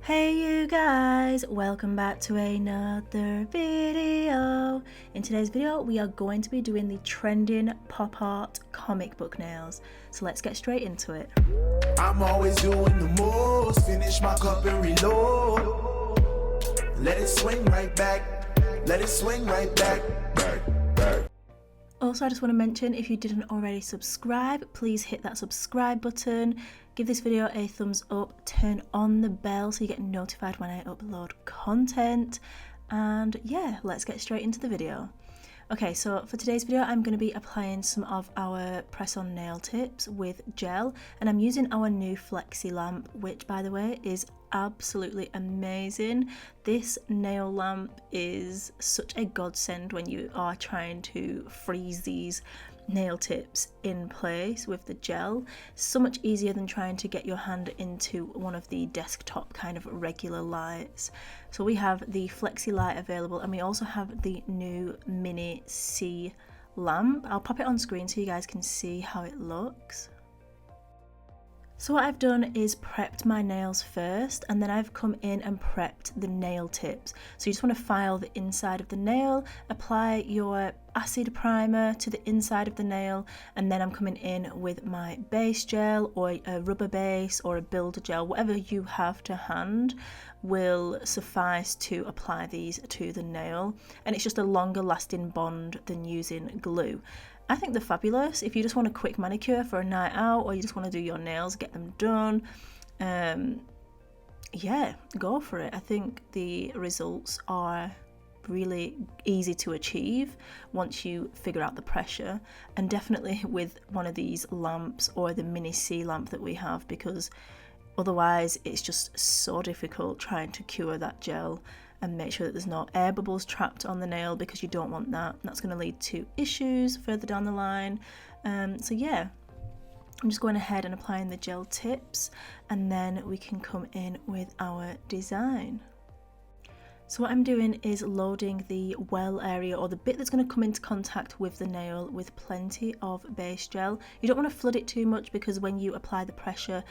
Hey you guys, welcome back to another video. In today's video we are going to be doing the trending pop art comic book nails. So let's get straight into it. I'm always doing the most, finish my cup and reload. Let it swing right back, let it swing right back. Also, I just want to mention, if you didn't already subscribe, please hit that subscribe button, give this video a thumbs up, turn on the bell so you get notified when I upload content, and yeah, let's get straight into the video. Okay, so for today's video I'm going to be applying some of our press-on nail tips with gel, and I'm using our new Flexi lamp, which by the way is absolutely amazing. This nail lamp is such a godsend when you are trying to freeze these nail tips in place with the gel. So much easier than trying to get your hand into one of the desktop kind of regular lights. So we have the Flexi light available, and we also have the new mini C lamp. I'll pop it on screen so you guys can see how it looks. So what I've done is prepped my nails first, and then I've come in and prepped the nail tips. So you just want to file the inside of the nail, apply your acid primer to the inside of the nail, and then I'm coming in with my base gel or a rubber base or a builder gel, whatever you have to hand will suffice to apply these to the nail, and it's just a longer lasting bond than using glue. I think they're fabulous if you just want a quick manicure for a night out, or you just want to do your nails, get them done. Yeah, go for it. I think the results are really easy to achieve once you figure out the pressure, and definitely with one of these lamps or the mini C lamp that we have, because otherwise it's just so difficult trying to cure that gel and make sure that there's no air bubbles trapped on the nail, because you don't want that. That's going to lead to issues further down the line. So yeah, I'm just going ahead and applying the gel tips, and then we can come in with our design. So what I'm doing is loading the well area, or the bit that's going to come into contact with the nail, with plenty of base gel. You don't want to flood it too much, because when you apply the pressure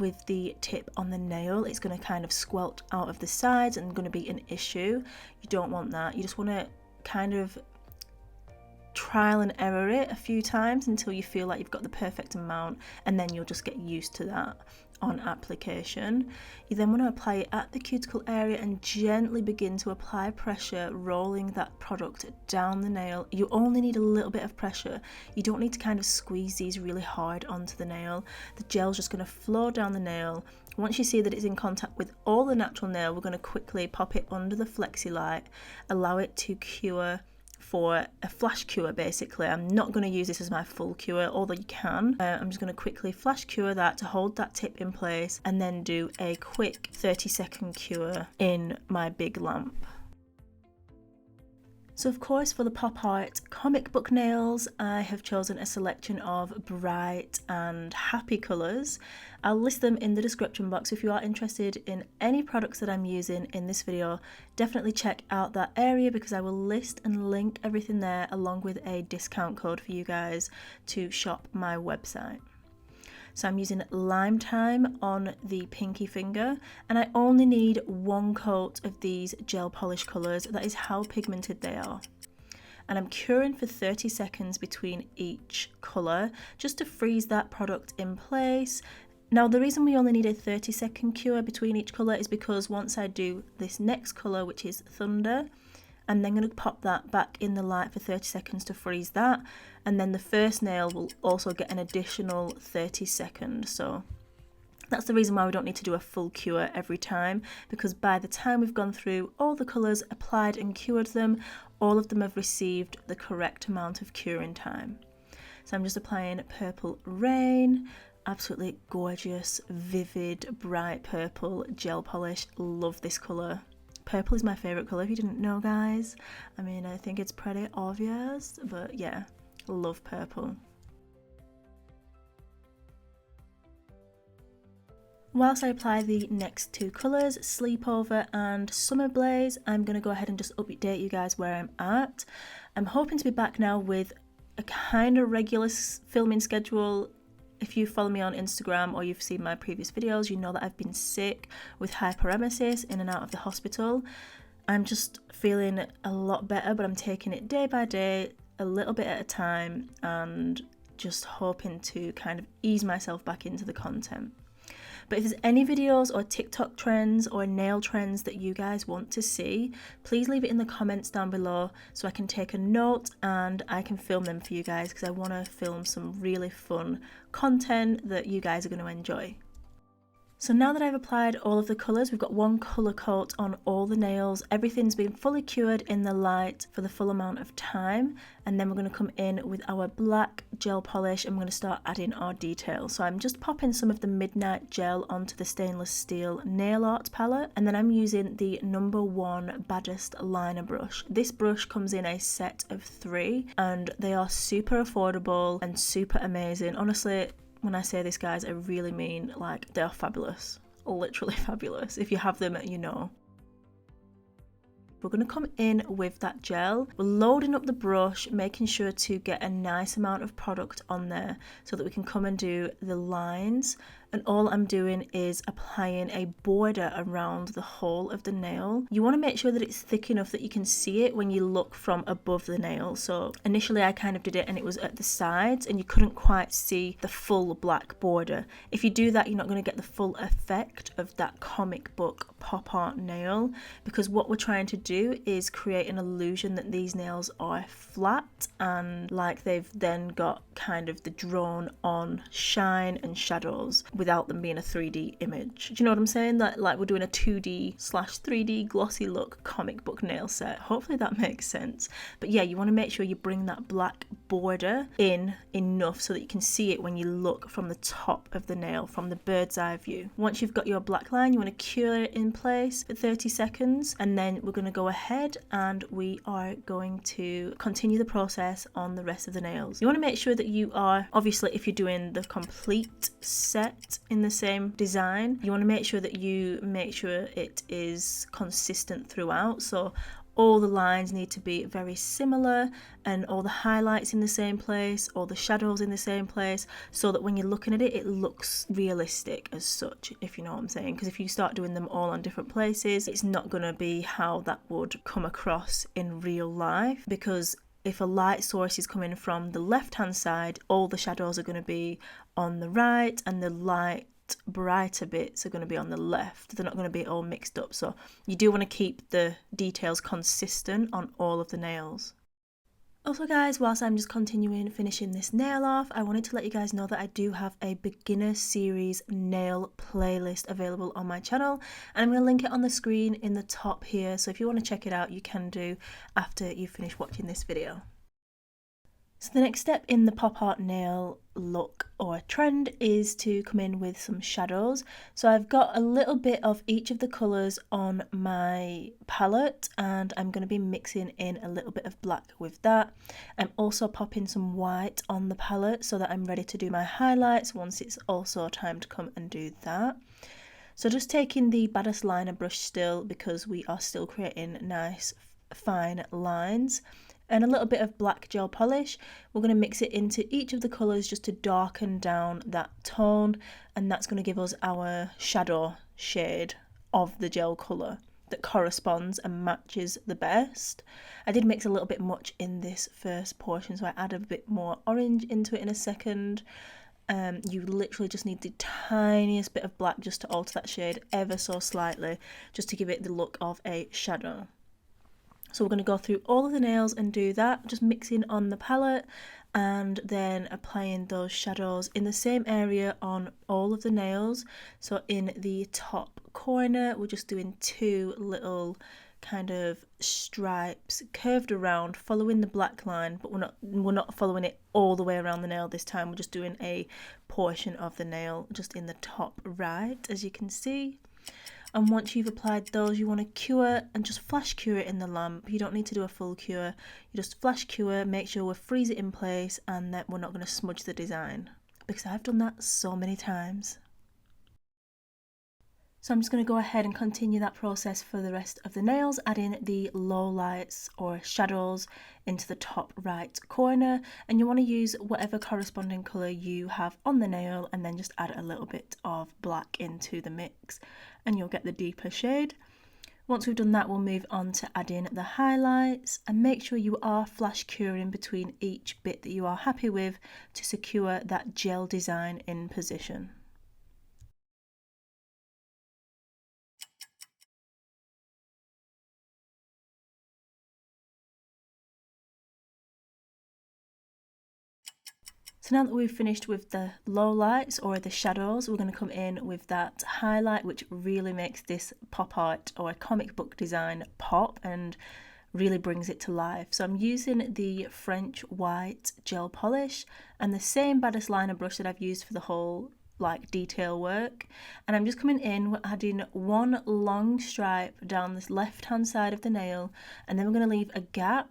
with the tip on the nail, it's going to kind of squelch out of the sides and going to be an issue. You don't want that. You just want to kind of trial and error it a few times until you feel like you've got the perfect amount, and then you'll just get used to that on application. You then want to apply it at the cuticle area and gently begin to apply pressure, rolling that product down the nail. You only need a little bit of pressure. You don't need to kind of squeeze these really hard onto the nail. The gel's just going to flow down the nail. Once you see that it's in contact with all the natural nail, we're going to quickly pop it under the Flexi light, allow it to cure for a flash cure. Basically, I'm not going to use this as my full cure, although you can. I'm just going to quickly flash cure that to hold that tip in place, and then do a quick 30-second cure in my big lamp. So of course, for the pop art comic book nails, I have chosen a selection of bright and happy colours. I'll list them in the description box. If you are interested in any products that I'm using in this video, definitely check out that area, because I will list and link everything there, along with a discount code for you guys to shop my website. So I'm using Lime Time on the pinky finger, and I only need one coat of these gel polish colours. That is how pigmented they are. And I'm curing for 30 seconds between each colour, just to freeze that product in place. Now the reason we only need a 30-second cure between each colour is because once I do this next colour, which is Thunder, I'm then going to pop that back in the light for 30 seconds to freeze that, and then the first nail will also get an additional 30 seconds. So that's the reason why we don't need to do a full cure every time, because by the time we've gone through all the colours, applied and cured them, all of them have received the correct amount of curing time. So I'm just applying Purple Rain. Absolutely gorgeous, vivid, bright purple gel polish. Love this colour. Purple is my favourite colour, if you didn't know, guys. I mean, I think it's pretty obvious, but yeah, love purple. Whilst I apply the next two colours, Sleepover and Summer Blaze, I'm going to go ahead and just update you guys where I'm at. I'm hoping to be back now with a kind of regular filming schedule If you follow me on Instagram or you've seen my previous videos, you know that I've been sick with hyperemesis, in and out of the hospital. I'm just feeling a lot better, but I'm taking it day by day, a little bit at a time, and just hoping to kind of ease myself back into the content. But if there's any videos or TikTok trends or nail trends that you guys want to see, please leave it in the comments down below so I can take a note and I can film them for you guys, because I want to film some really fun content that you guys are going to enjoy. So now that I've applied all of the colours, we've got one colour coat on all the nails. Everything's been fully cured in the light for the full amount of time. And then we're going to come in with our black gel polish and we're going to start adding our details. So I'm just popping some of the Midnight Gel onto the stainless steel nail art palette. And then I'm using the number 1 Baddest liner brush. This brush comes in a set of 3 and they are super affordable and super amazing. Honestly, when I say this, guys, I really mean, like, they are fabulous. Literally fabulous. If you have them, you know. We're going to come in with that gel. We're loading up the brush, making sure to get a nice amount of product on there so that we can come and do the lines. And all I'm doing is applying a border around the whole of the nail. You want to make sure that it's thick enough that you can see it when you look from above the nail. So initially I kind of did it and it was at the sides and you couldn't quite see the full black border. If you do that, you're not going to get the full effect of that comic book pop art nail, because what we're trying to do is create an illusion that these nails are flat and like they've then got kind of the drawn on shine and shadows without them being a 3D image. Do you know what I'm saying? That like we're doing a 2D/3D glossy look comic book nail set. Hopefully that makes sense. But yeah, you want to make sure you bring that black border in enough so that you can see it when you look from the top of the nail, from the bird's eye view. Once you've got your black line, you want to cure it in place for 30 seconds and then we're going to go ahead and we are going to continue the process on the rest of the nails. You want to make sure that you are, obviously if you're doing the complete set in the same design, you want to make sure that you make sure it is consistent throughout. So all the lines need to be very similar and all the highlights in the same place, all the shadows in the same place, so that when you're looking at it, it looks realistic as such, if you know what I'm saying. Because if you start doing them all on different places, it's not going to be how that would come across in real life. Because if a light source is coming from the left hand side, all the shadows are going to be on the right and the light brighter bits are going to be on the left. They're not going to be all mixed up. So you do want to keep the details consistent on all of the nails. Also guys, whilst I'm just continuing finishing this nail off, I wanted to let you guys know that I do have a beginner series nail playlist available on my channel, and I'm going to link it on the screen in the top here, so if you want to check it out you can do after you finish watching this video. So the next step in the pop art nail look or trend is to come in with some shadows. So I've got a little bit of each of the colours on my palette and I'm going to be mixing in a little bit of black with that. I'm also popping some white on the palette so that I'm ready to do my highlights once it's also time to come and do that. So just taking the Baddest liner brush still, because we are still creating nice fine lines, and a little bit of black gel polish. We're going to mix it into each of the colours just to darken down that tone, and that's going to give us our shadow shade of the gel colour that corresponds and matches the best. I did mix a little bit much in this first portion, so I add a bit more orange into it in a second. You literally just need the tiniest bit of black just to alter that shade ever so slightly, just to give it the look of a shadow. So we're going to go through all of the nails and do that, just mixing on the palette and then applying those shadows in the same area on all of the nails. So in the top corner, we're just doing 2 little kind of stripes curved around, following the black line, but we're not following it all the way around the nail this time. We're just doing a portion of the nail just in the top right, as you can see. And once you've applied those, you want to cure and just flash cure it in the lamp. You don't need to do a full cure. You just flash cure, make sure we freeze it in place, and that we're not going to smudge the design, because I've done that so many times. So I'm just going to go ahead and continue that process for the rest of the nails, adding the low lights or shadows into the top right corner, and you want to use whatever corresponding colour you have on the nail and then just add a little bit of black into the mix and you'll get the deeper shade. Once we've done that, we'll move on to adding the highlights, and make sure you are flash curing between each bit that you are happy with to secure that gel design in position. So now that we've finished with the low lights or the shadows, we're going to come in with that highlight, which really makes this pop art or a comic book design pop and really brings it to life. So I'm using the French white gel polish and the same Baddest liner brush that I've used for the whole like detail work, and I'm just coming in adding one long stripe down this left hand side of the nail, and then we're going to leave a gap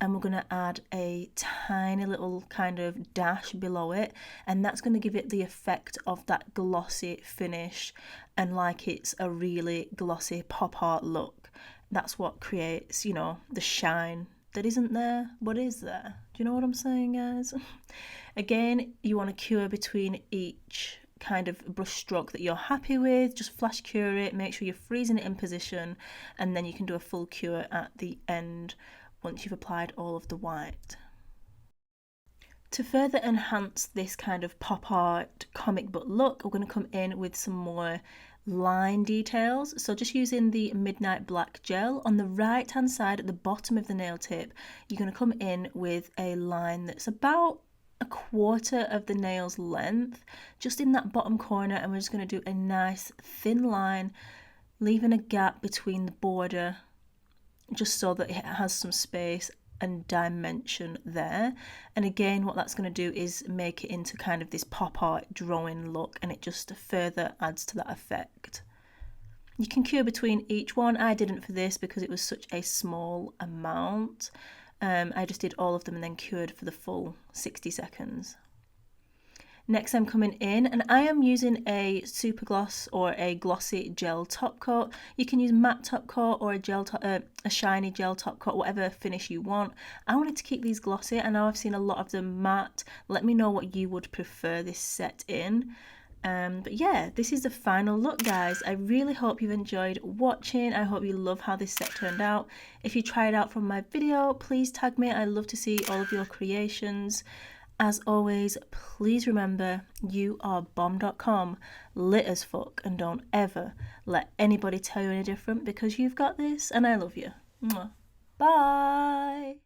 and we're going to add a tiny little kind of dash below it, and that's going to give it the effect of that glossy finish and like it's a really glossy pop art look. That's what creates, you know, the shine that isn't there but is there. Do you know what I'm saying, guys? Again, you want to cure between each kind of brush stroke that you're happy with. Just flash cure it, make sure you're freezing it in position, and then you can do a full cure at the end once you've applied all of the white. To further enhance this kind of pop art comic book look, we're going to come in with some more line details. So just using the Midnight Black gel on the right hand side at the bottom of the nail tip, you're going to come in with a line that's about a quarter of the nail's length, just in that bottom corner, and we're just going to do a nice thin line, leaving a gap between the border just so that it has some space and dimension there. And again, what that's going to do is make it into kind of this pop art drawing look, and it just further adds to that effect. You can cure between each one. I didn't for this because it was such a small amount. I just did all of them and then cured for the full 60 seconds. Next I'm coming in and I am using a super gloss or a glossy gel top coat. You can use matte top coat or a shiny gel top coat, whatever finish you want. I wanted to keep these glossy. I know I've seen a lot of them matte. Let me know what you would prefer this set in. But yeah, this is the final look, guys. I really hope you've enjoyed watching. I hope you love how this set turned out. If you try it out from my video, please tag me. I love to see all of your creations. As always, please remember you are bomb.com, lit as fuck, and don't ever let anybody tell you any different, because you've got this and I love you. Mwah. Bye.